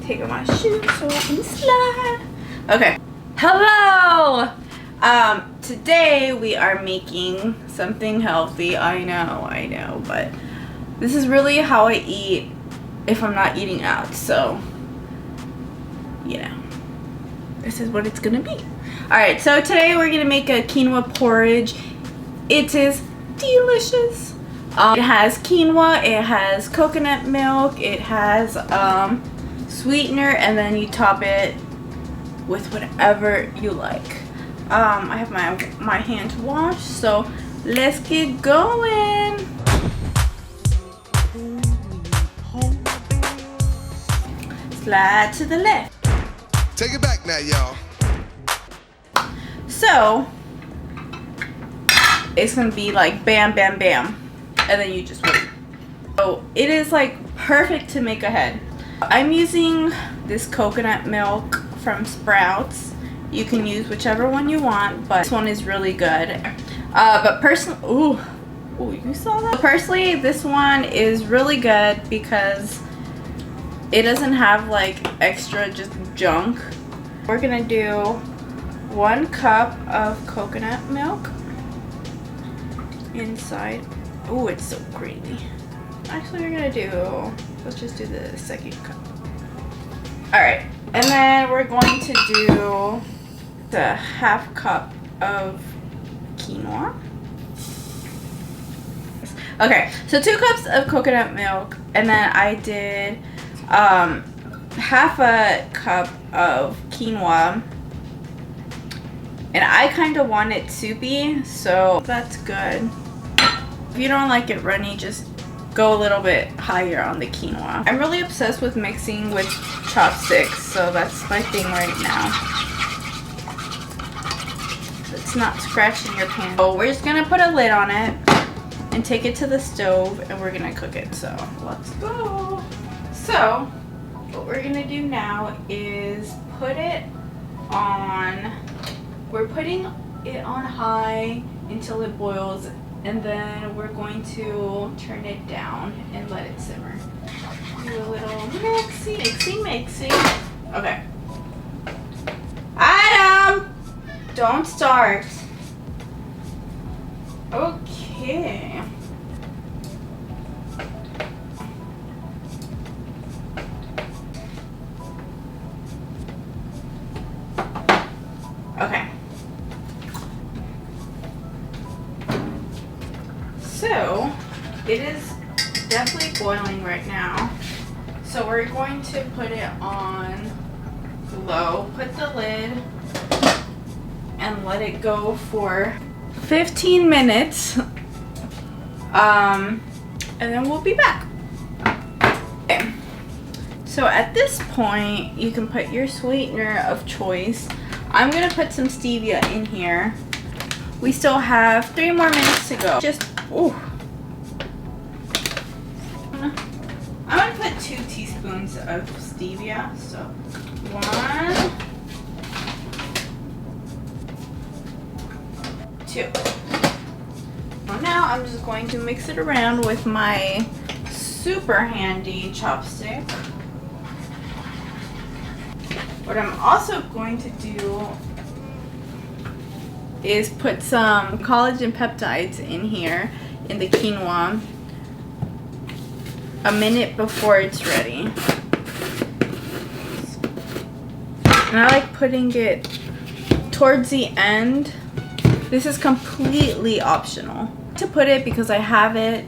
Take off my shoes so I can slide. Okay. Hello! Today we are making something healthy. I know, but this is really how I eat if I'm not eating out. So, you know, this is what it's gonna be. Alright, so today we're gonna make a quinoa porridge. It is delicious. It has quinoa, it has coconut milk, it has sweetener, and then you top it with whatever you like. I have my hands washed, so let's get going. Slide to the left. Take it back now, y'all. So it's gonna be like bam, bam, bam, and then you just wait. So it is like perfect to make ahead. I'm using this coconut milk from Sprouts. You can use whichever one you want, but this one is really good. But personally, ooh, you saw that? Personally, this one is really good because it doesn't have like extra just junk. We're gonna do 1 cup of coconut milk inside. Oh, it's so creamy. Actually, we're gonna let's just do the 2nd cup. All right, and then we're going to do the 1/2 cup of quinoa. Okay, so 2 cups of coconut milk, and then I did 1/2 a cup of quinoa, and I kind of want it soupy, so that's good. If you don't like it runny, just go a little bit higher on the quinoa. I'm really obsessed with mixing with chopsticks, so that's my thing right now. It's not scratching your pan. So we're just gonna put a lid on it and take it to the stove, and we're gonna cook it. So let's go. So what we're gonna do now is put it on. We're putting it on high until it boils, and then we're going to turn it down and let it simmer. Do a little mixy. Okay. Adam! Don't start. Okay. Okay. So, it is definitely boiling right now. So we're going to put it on low, put the lid, and let it go for 15 minutes. And then we'll be back. Okay. So at this point, you can put your sweetener of choice. I'm gonna put some stevia in here. We still have 3 more minutes to go. I'm gonna put 2 teaspoons of stevia. So 1, 2. Well, now I'm just going to mix it around with my super handy chopstick. What I'm also going to do is put some collagen peptides in here in the quinoa a minute before it's ready. And I like putting it towards the end. This is completely optional to put it because I have it.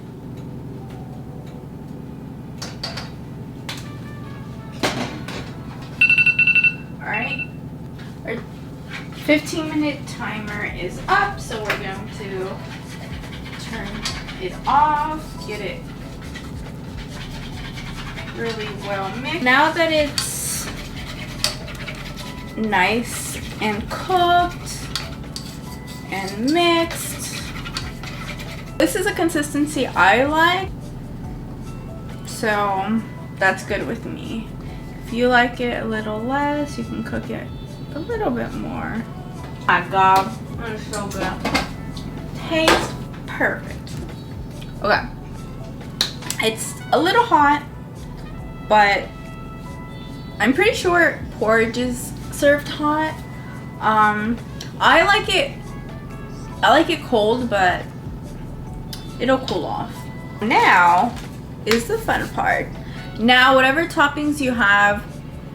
Alright. Our 15-minute timer is up, so we're going to turn it off, get it really well mixed. Now that it's nice and cooked and mixed, this is a consistency I like, so that's good with me. If you like it a little less, you can cook it a little bit more. Oh my god, that is so good. Tastes perfect. Okay, it's a little hot, but I'm pretty sure porridge is served hot. I like it cold, but it'll cool off. Now is the fun part. Now, whatever toppings you have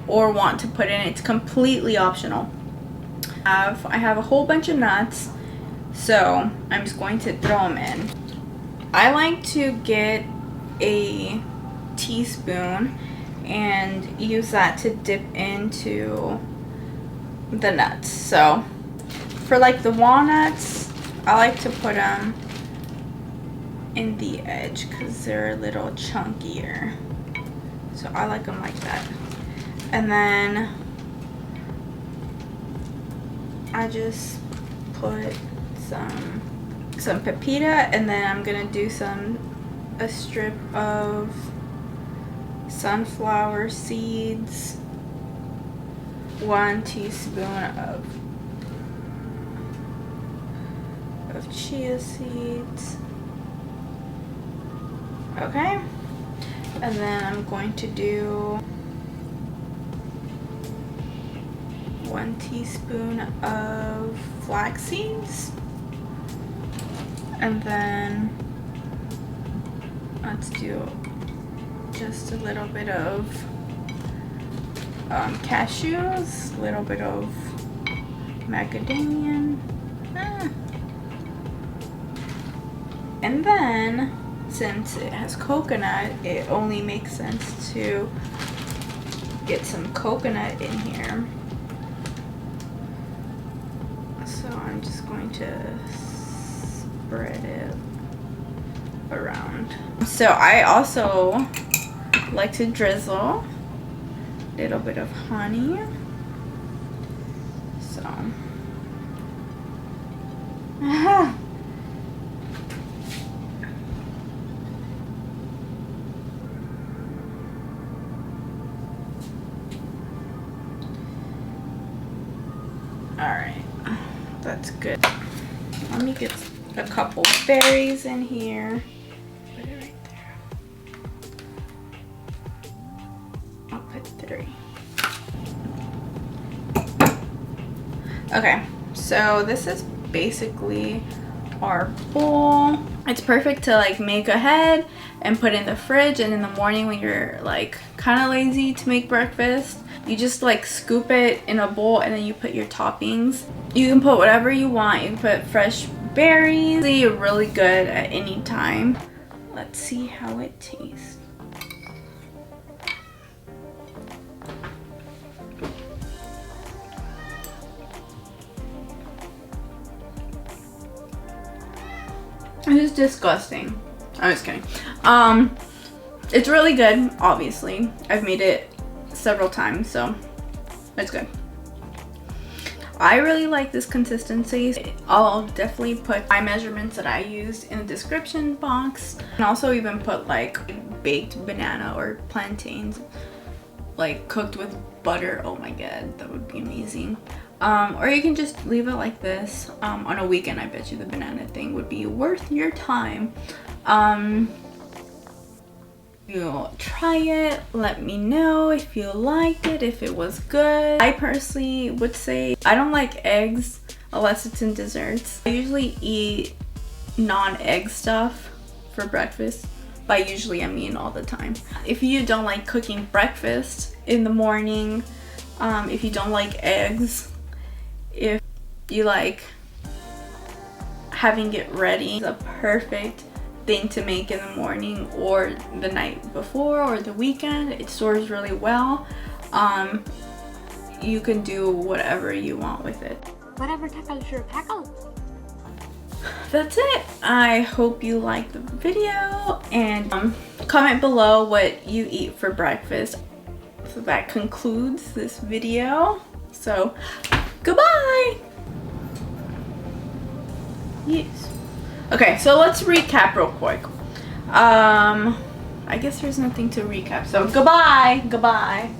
or want to put in, it's completely optional. I have a whole bunch of nuts, so I'm just going to throw them in. I like to get a teaspoon and use that to dip into the nuts. So for like the walnuts, I like to put them in the edge because they're a little chunkier. So I like them like that. And then I just put some pepita, and then I'm gonna do a strip of sunflower seeds, 1 teaspoon of chia seeds. Okay, and then I'm going to do 1 teaspoon of flax seeds, and then let's do just a little bit of cashews, a little bit of macadamia, and then since it has coconut, it only makes sense to get some coconut in here. So I'm just going to spread it around. So I also like to drizzle a little bit of honey. So alright, that's good. Let me get a couple berries in here. Put it right there. I'll put 3. Okay, so this is basically our bowl. It's perfect to like make ahead and put in the fridge, and in the morning when you're like kind of lazy to make breakfast, you just like scoop it in a bowl and then you put your toppings. You can put whatever you want. You can put fresh berries. They're really good at any time. Let's see how it tastes. It is disgusting. I'm just kidding. It's really good, obviously. I've made it several times, so it's good. I really like this consistency. I'll definitely put my measurements that I used in the description box, and also even put like baked banana or plantains like cooked with butter. Oh my god, that would be amazing. Or you can just leave it like this. On a weekend, I bet you the banana thing would be worth your time. You'll try it, let me know if you liked it, if it was good. I personally would say I don't like eggs unless it's in desserts. I usually eat non-egg stuff for breakfast. By usually I mean all the time. If you don't like cooking breakfast in the morning, if you don't like eggs, if you like having it ready, it's a perfect thing to make in the morning or the night before or the weekend. It stores really well. You can do whatever you want with it. Whatever tackles your packle. That's it. I hope you liked the video, and comment below what you eat for breakfast. So that concludes this video. So goodbye. Yes. Okay, so let's recap real quick. I guess there's nothing to recap. So goodbye. Goodbye.